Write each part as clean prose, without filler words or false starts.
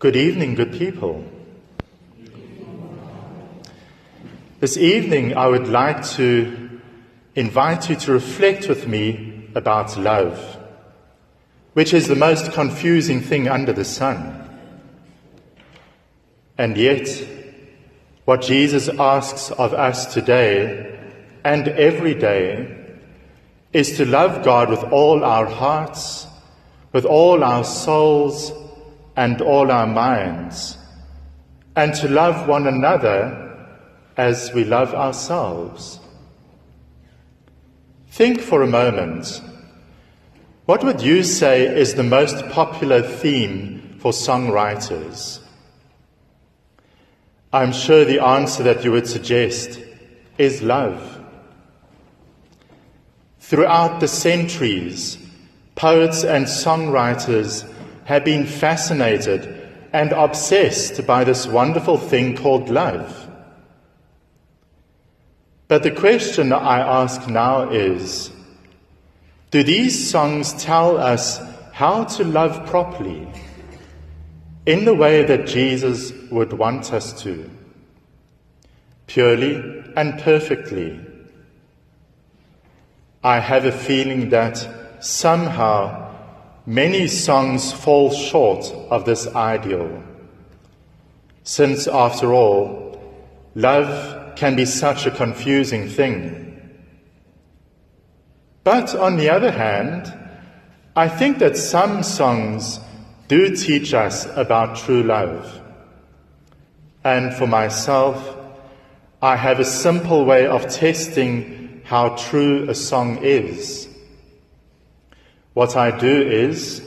Good evening, good people. This evening I would like to invite you to reflect with me about love, which is the most confusing thing under the sun. And yet, what Jesus asks of us today and every day is to love God with all our hearts, with all our souls, and all our minds, and to love one another as we love ourselves. Think for a moment, what would you say is the most popular theme for songwriters? I'm sure the answer that you would suggest is love. Throughout the centuries, poets and songwriters have been fascinated and obsessed by this wonderful thing called love. But the question I ask now is, do these songs tell us how to love properly, in the way that Jesus would want us to, purely and perfectly? I have a feeling that somehow many songs fall short of this ideal, since, after all, love can be such a confusing thing. But on the other hand, I think that some songs do teach us about true love. And for myself, I have a simple way of testing how true a song is. What I do is,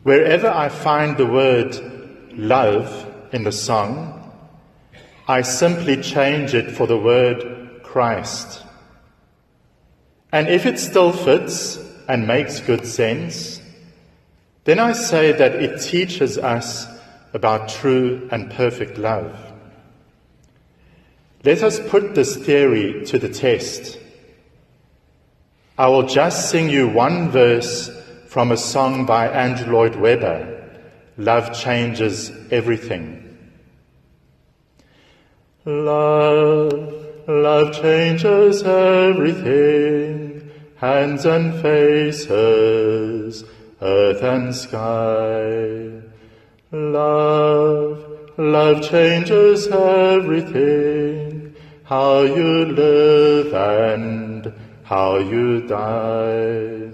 wherever I find the word love in the song, I simply change it for the word Christ. And if it still fits and makes good sense, then I say that it teaches us about true and perfect love. Let us put this theory to the test. I will just sing you one verse from a song by Andrew Lloyd Webber, Love Changes Everything. Love changes everything, hands and faces, earth and sky. Love changes everything, how you live and how you die.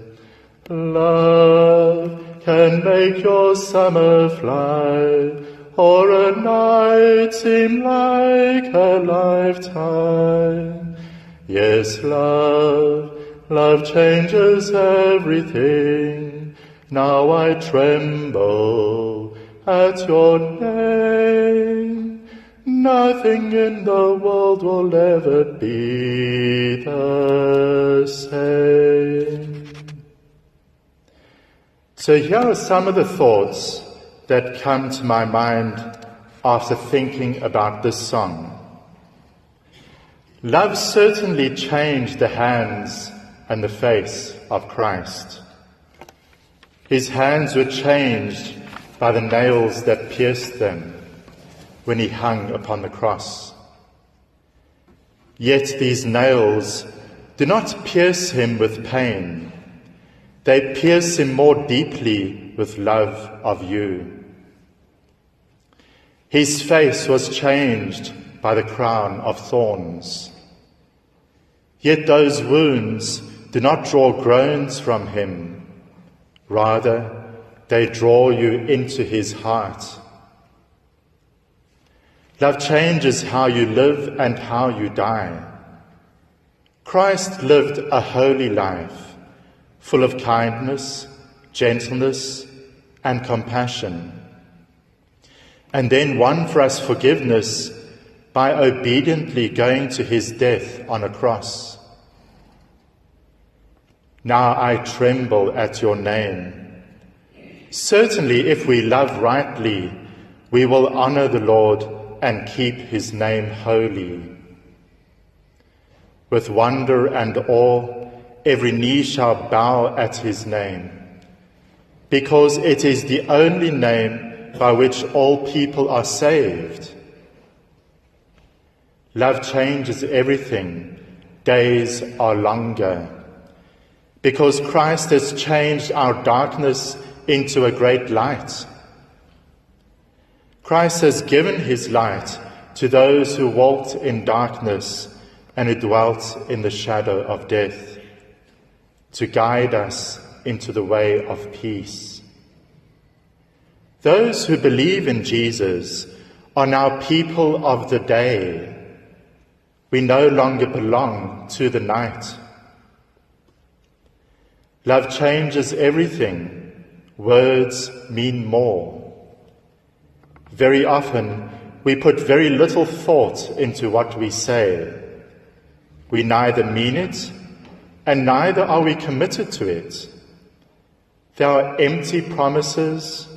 Love can make your summer fly, or a night seem like a lifetime. Yes, love changes everything. Now I tremble at your name. Nothing in the world will ever be the same. So here are some of the thoughts that come to my mind after thinking about this song. Love certainly changed the hands and the face of Christ. His hands were changed by the nails that pierced them when he hung upon the cross. Yet these nails do not pierce him with pain. They pierce him more deeply with love of you. His face was changed by the crown of thorns. Yet those wounds do not draw groans from him. Rather, they draw you into his heart. Love changes how you live and how you die. Christ lived a holy life, full of kindness, gentleness, and compassion, and then won for us forgiveness by obediently going to his death on a cross. Now I tremble at your name. Certainly, if we love rightly, we will honor the Lord and keep his name holy. With wonder and awe, every knee shall bow at his name, because it is the only name by which all people are saved. Love changes everything. Days are longer. Because Christ has changed our darkness into a great light. Christ has given his light to those who walked in darkness and who dwelt in the shadow of death, to guide us into the way of peace. Those who believe in Jesus are now people of the day. We no longer belong to the night. Love changes everything. Words mean more. Very often, we put very little thought into what we say. We neither mean it, and neither are we committed to it. There are empty promises.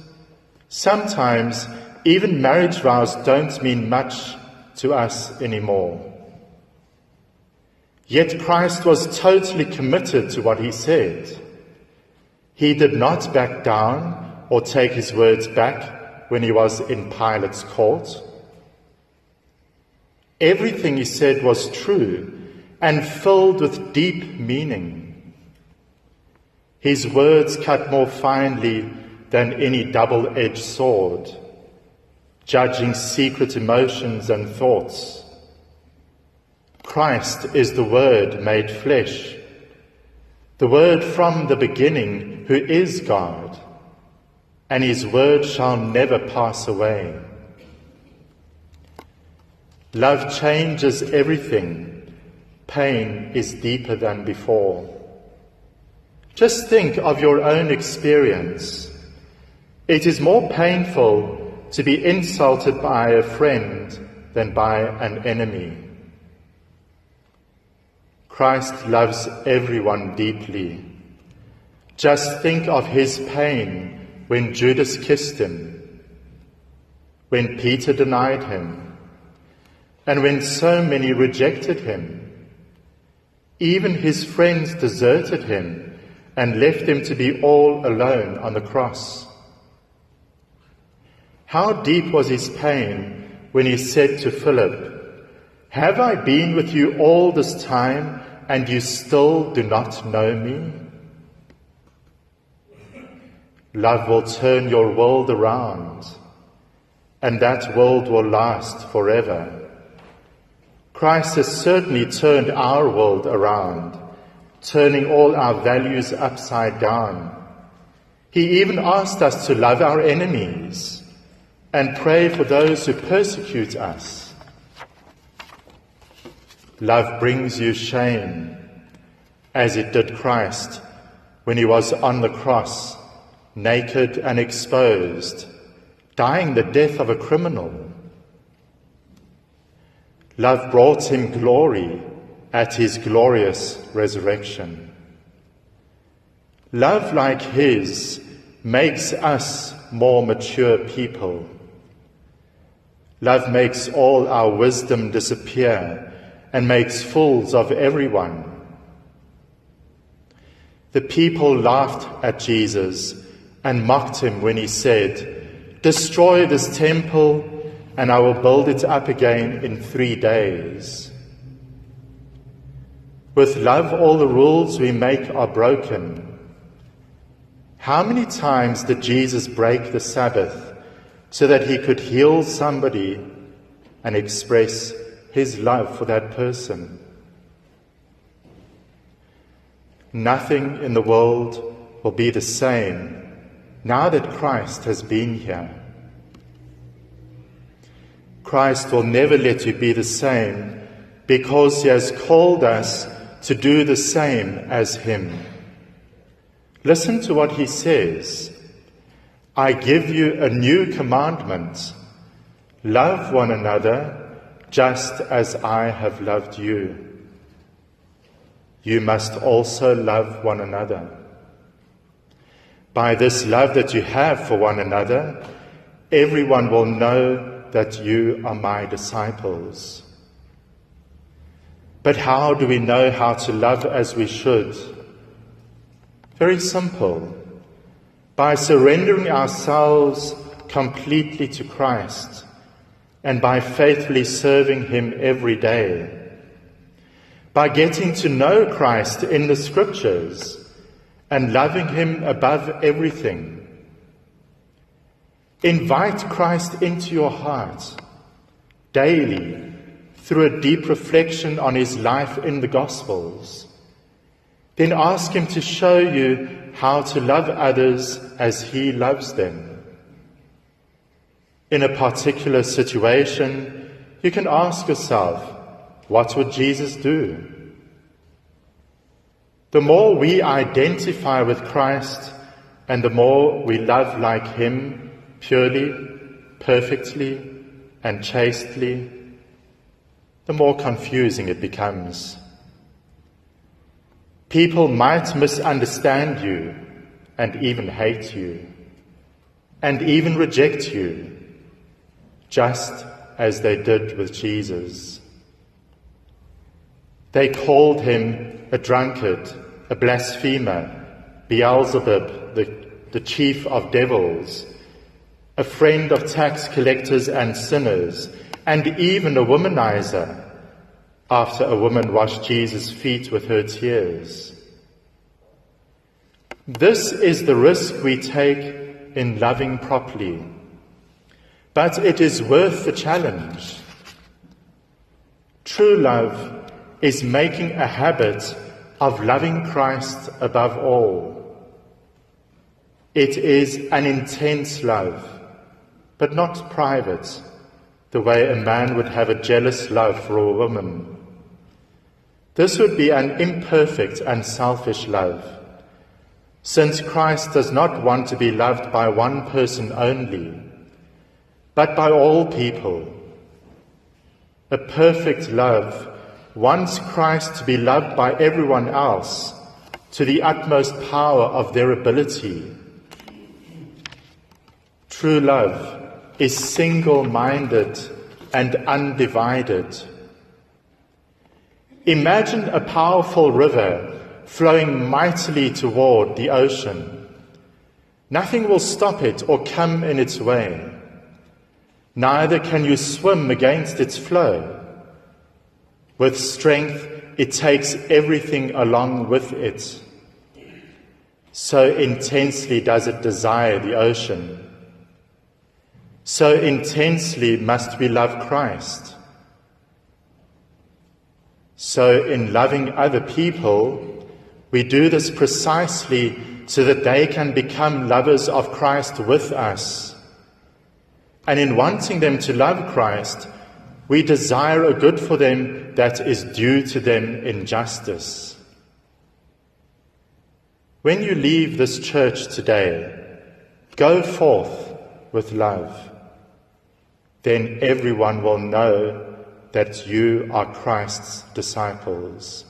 Sometimes, even marriage vows don't mean much to us anymore. Yet Christ was totally committed to what he said. He did not back down or take his words back when he was in Pilate's court. Everything he said was true and filled with deep meaning. His words cut more finely than any double-edged sword, judging secret emotions and thoughts. Christ is the Word made flesh, the Word from the beginning, who is God, and his word shall never pass away. Love changes everything. Pain is deeper than before. Just think of your own experience. It is more painful to be insulted by a friend than by an enemy. Christ loves everyone deeply. Just think of his pain when Judas kissed him, when Peter denied him, and when so many rejected him. Even his friends deserted him and left him to be all alone on the cross. How deep was his pain when he said to Philip, "Have I been with you all this time, and you still do not know me?" Love will turn your world around, and that world will last forever. Christ has certainly turned our world around, turning all our values upside down. He even asked us to love our enemies and pray for those who persecute us. Love brings you shame, as it did Christ when he was on the cross, naked and exposed, dying the death of a criminal. Love brought him glory at his glorious resurrection. Love like his makes us more mature people. Love makes all our wisdom disappear and makes fools of everyone. The people laughed at Jesus and mocked him when he said, "Destroy this temple, and I will build it up again in 3 days." With love, all the rules we make are broken. How many times did Jesus break the Sabbath so that he could heal somebody and express his love for that person? Nothing in the world will be the same now that Christ has been here. Christ will never let you be the same because he has called us to do the same as him. Listen to what he says. "I give you a new commandment. Love one another just as I have loved you. You must also love one another. By this love that you have for one another, everyone will know that you are my disciples." But how do we know how to love as we should? Very simple. By surrendering ourselves completely to Christ and by faithfully serving him every day, by getting to know Christ in the Scriptures and loving him above everything. Invite Christ into your heart daily through a deep reflection on his life in the Gospels. Then ask him to show you how to love others as he loves them. In a particular situation, you can ask yourself, what would Jesus do? The more we identify with Christ and the more we love like him purely, perfectly, and chastely, the more confusing it becomes. People might misunderstand you and even hate you and even reject you, just as they did with Jesus. They called him a drunkard, a blasphemer, Beelzebub, the chief of devils, a friend of tax collectors and sinners, and even a womanizer, after a woman washed Jesus' feet with her tears. This is the risk we take in loving properly, but it is worth the challenge. True love is making a habit of loving Christ above all. It is an intense love, but not private, the way a man would have a jealous love for a woman. This would be an imperfect and selfish love, since Christ does not want to be loved by one person only, but by all people. A perfect love wants Christ to be loved by everyone else to the utmost power of their ability. True love is single-minded and undivided. Imagine a powerful river flowing mightily toward the ocean. Nothing will stop it or come in its way. Neither can you swim against its flow. With strength, it takes everything along with it. So intensely does it desire the ocean. So intensely must we love Christ. So in loving other people, we do this precisely so that they can become lovers of Christ with us. And in wanting them to love Christ, we desire a good for them that is due to them in justice. When you leave this church today, go forth with love. Then everyone will know that you are Christ's disciples.